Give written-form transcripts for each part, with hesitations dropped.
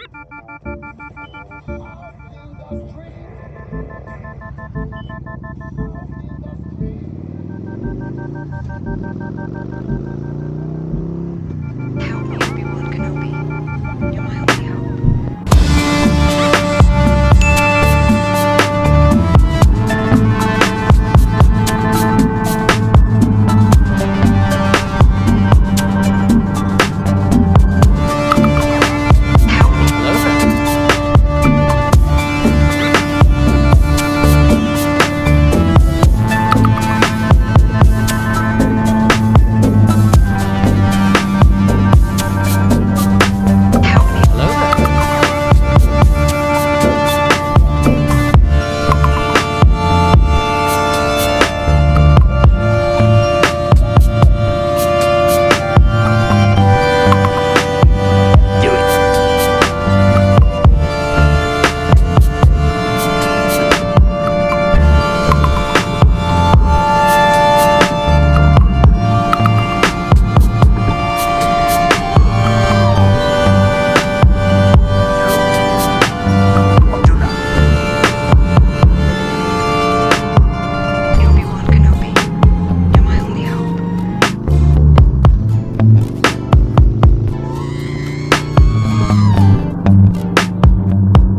Help me, Obi-Wan Kenobi. You're my only hope.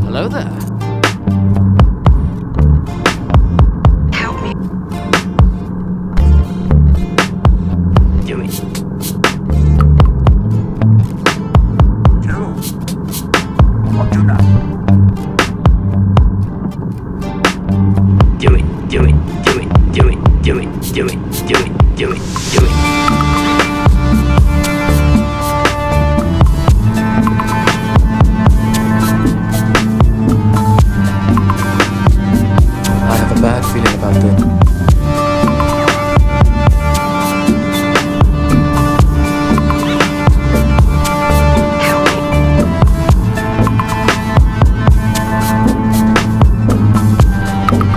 Hello there. Help me. Do it. Do or do not. Do it, do it, do it, do it, do it, do it, do it, do it, do it. I have a bad feeling about it.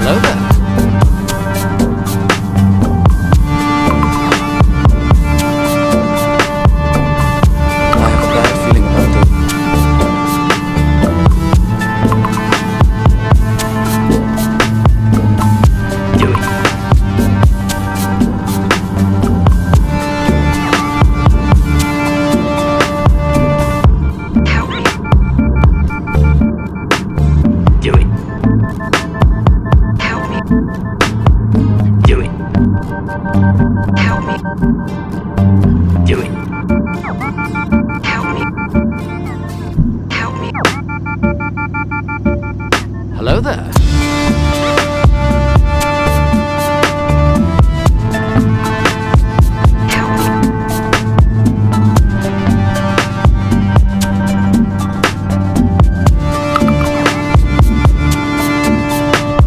Hello there. I have a bad feeling about it. Do it. Help me. Do it. Help me. Do it. Help me. Do it. Help me. Help me. Hello there. Help me.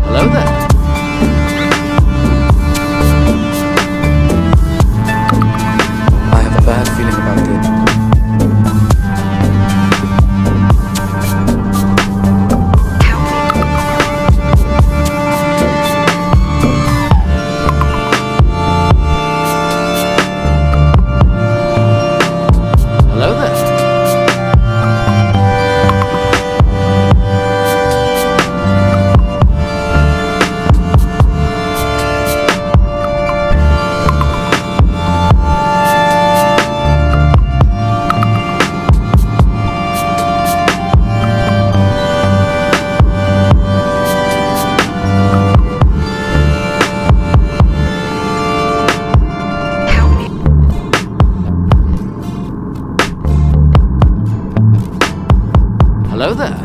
Hello there. I have a bad feeling about it. Help me. Hello there. Help me. Hello there.